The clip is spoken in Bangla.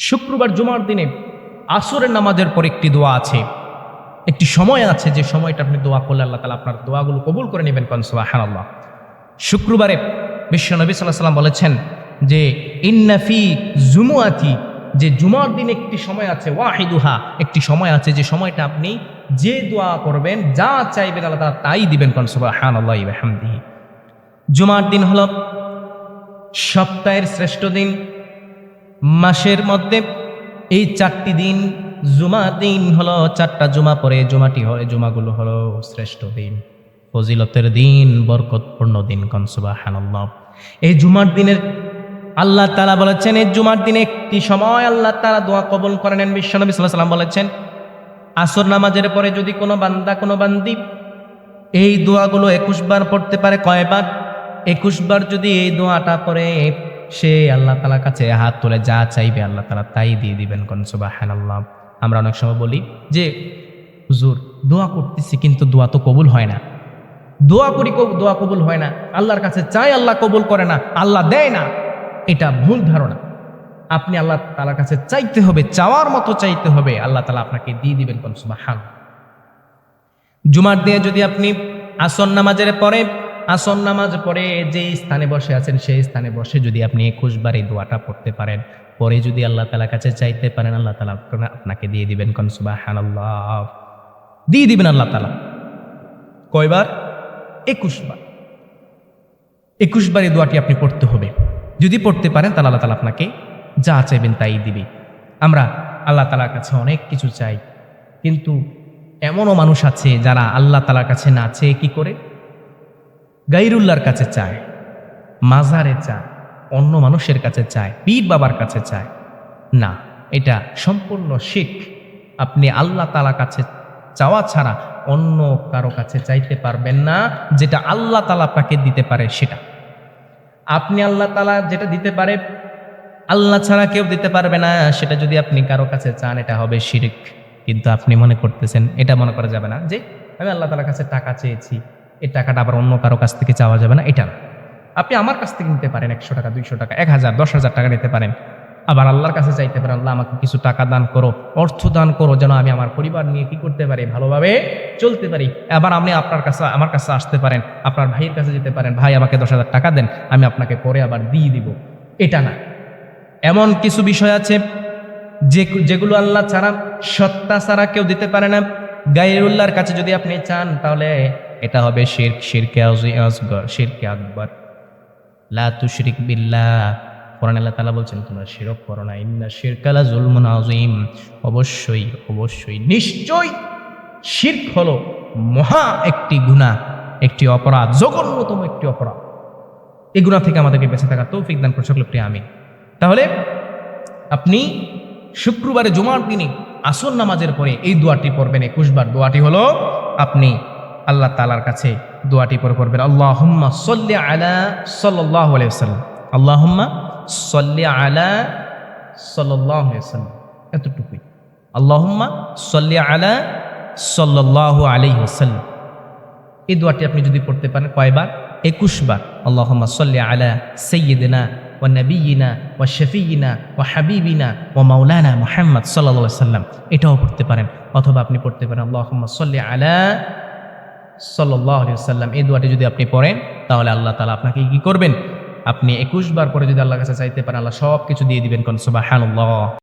শুক্রবার জুমার দিনে আসরের নামাজের পর একটি দোয়া আছে, একটি সময় আছে যে সময়টা আপনি দোয়া করলে আল্লাহ তাআলা আপনার দোয়াগুলো কবুল করে নেবেন। কোন সুবহানাল্লাহ। শুক্রবারে বিশ্বনবী সাল্লাল্লাহু আলাইহি ওয়াসাল্লাম বলেছেন যে ইন্না ফি জুমুআতি, যে জুমার দিন একটি সময় আছে, ওয়াহিদুহা, একটি সময় আছে যে সময়টা আপনি যে দোয়া করবেন, যা চাইবেন আল্লাহ তাআলা তাই দিবেন। কোন সুবহানাল্লাহি ওয়া বিহামদিহি। জুমার দিন হলো সপ্তাহের শ্রেষ্ঠ দিন। মাসের মধ্যে এই 4টি দিন, জুমা দিন হলো 4টা জুমা পরে জুমাগুলো হলো শ্রেষ্ঠ দিন, ফজিলতের দিন, বরকতপূর্ণ দিন। কোন সুবহানাল্লাহ। এই জুমার দিনের আল্লাহ তাআলা বলেছেন, এই জুমার দিনে একটি সময় আল্লাহ তাআলা দোয়া কবুল করে নেন। বিশ্বনবী সাল্লাল্লাহু আলাইহি ওয়াসাল্লাম বলেছেন, আসর নামাজের পরে যদি কোনো বান্দা কোনো বান্দি এই দোয়াগুলো 21 বার পড়তে পারে, কয়বার? 21 বার যদি এই দোয়াটা পড়ে, সে আল্লাহ তাআলার কাছে হাত তুলে যা চাইবে আল্লাহ তাআলা তাই দিয়ে দিবেন। কোন সুবহানাল্লাহ। আমরা অনেক সময় বলি যে হুজুর দোয়া করতেছি কিন্তু দোয়া তো কবুল হয় না, দোয়া করি দোয়া কবুল হয় না, আল্লাহর কাছে চাই আল্লাহ কবুল করে না, আল্লাহ দেয় না। এটা ভুল ধারণা। আপনি আল্লাহ তাআলার কাছে চাইতে হবে, চাওয়ার মতো চাইতে হবে, আল্লাহ তাআলা আপনাকে দিয়ে দিবেন। কোন সুবহানাল্লাহ। জুমার দিয়ে যদি আপনি আসর নামাজের পরে, আসর নামাজ পড়ে যে স্থানে বসে আছেন সেই স্থানে বসে যদি আপনি 21 বার এই দোয়াটা পড়তে পারেন, পরে যদি আল্লাহ তাআলার কাছে চাইতে পারেন, আল্লাহ তাআলা আপনাকে দিয়ে দিবেন। কোন সুবহানাল্লাহ। দিয়ে দিবেন আল্লাহ তাআলা। কয়বার? 21 বার। 21 বার এই দোয়াটি আপনি পড়তে হবে। যদি পড়তে পারেন তাহলে আল্লাহ তাআলা আপনাকে যা চাইবেন তাই দিবে। আমরা আল্লাহ তাআলার কাছে অনেক কিছু চাই, কিন্তু এমনও মানুষ আছে যারা আল্লাহ তাআলার কাছে না চেয়ে কি করে? গায়রুল্লাহর কাছে চায়, মাজারে চায়, অন্য মানুষের কাছে চায়, পীর বাবার কাছে চায়। না, এটা সম্পূর্ণ শিরক। আপনি আল্লাহ তাআলার কাছে চাওয়া ছাড়া অন্য কারো কাছে চাইতে পারবেন না। যেটা আল্লাহ তাআলা আপনাকে দিতে পারে সেটা আপনি, আল্লাহ তাআলা যেটা দিতে পারে আল্লাহ ছাড়া কেউ দিতে পারবে না, সেটা যদি আপনি কারো কাছে চান এটা হবে শিরক। কিন্তু আপনি মনে করতেছেন, এটা মনে করা যাবে না যে আমি আল্লাহ তাআলার কাছে টাকা চেয়েছি, এই টাকাটা আবার অন্য কারো কাছ থেকে চাওয়া যাবে না, এটা না। আপনি আমার কাছ থেকে নিতে পারেন, 100 টাকা, 200 টাকা, 1000, 10,000 টাকা নিতে পারেন। আবার আল্লাহর কাছে চাইতে পারেন, আল্লাহ আমাকে কিছু টাকা দান করো, অর্থ দান করো, যেন আমি আমার পরিবার নিয়ে কি করতে পারি, ভালোভাবে চলতে পারি। আবার আপনি আমার কাছে আসতে পারেন, আপনার ভাইয়ের কাছে যেতে পারেন, ভাই আমাকে 10,000 টাকা দেন, আমি আপনাকে পরে আবার দিয়ে দিব। এটা না। এমন কিছু বিষয় আছে যেগুলো আল্লাহ ছাড়া, সত্তা ছাড়া কেউ দিতে পারে না। গায়রুল্লাহর কাছে যদি আপনি চান তাহলে এটা হবে শিরক, শিরকে আসগর, শিরকে আকবার। লা তুশরিক বিল্লাহ। কোরআনে আল্লাহ তাআলা বলছেন তোমরা শিরক করো না, ইন্না শিরকা লা যুলমুন আযীম। অবশ্যই অবশ্যই নিশ্চয় শিরক হলো মহা একটি গুনাহ, একটি অপরাধ, জঘন্যতম একটি অপরাধ। এই গুনাহ থেকে আমাদেরকে বেঁচে থাকার তৌফিক দান করুন সকলে প্রিয় আমিন। তাহলে আপনি শুক্রবারে জুমার দিনে আসর নামাজের পরে এই দোয়াটি পড়বেন 21 বার। দোয়াটি হলো আপনি আল্লাহ তাআলার কাছে দোয়াটি পরে পড়বেন, আল্লাহুম্মা সাল্লি আলা সাল্লাল্লাহু আলাইহি ওয়াসাল্লাম, আল্লাহুম্মা সাল্লি আলা সাল্লাল্লাহু আলাইহি ওয়াসাল্লাম, এতটুকুই। আল্লাহুম্মা সাল্লি আলা সাল্লাল্লাহু আলাইহি ওয়াসাল্লাম। এই দোয়াটি আপনি যদি পড়তে পারেন কয়বার? 21 বার। আল্লাহুম্মা সাল্লি আলা সাইয়্যিদিনা ওয়া নাবিয়িনা ওয়া শাফিয়িনা ওয়া হাবিবিনা ওয়া মাওলানা মুহাম্মদ সাল্লাল্লাহু আলাইহি ওয়াসাল্লাম, এটাও পড়তে পারেন। অথবা আপনি পড়তে পারেন আল্লাহুম্মা সাল্লি আলা সাল্লাল্লাহু আলাইহি ওয়াসাল্লাম। এই দোয়াটি যদি আপনি পড়েন তাহলে আল্লাহ তাআলা আপনাকে কি করবেন? আপনি 21 বার পরে যদি আল্লাহর কাছে চাইতে পারেন, আল্লাহ সব কিছু দিয়ে দিবেন। কোন সুবহানাল্লাহ।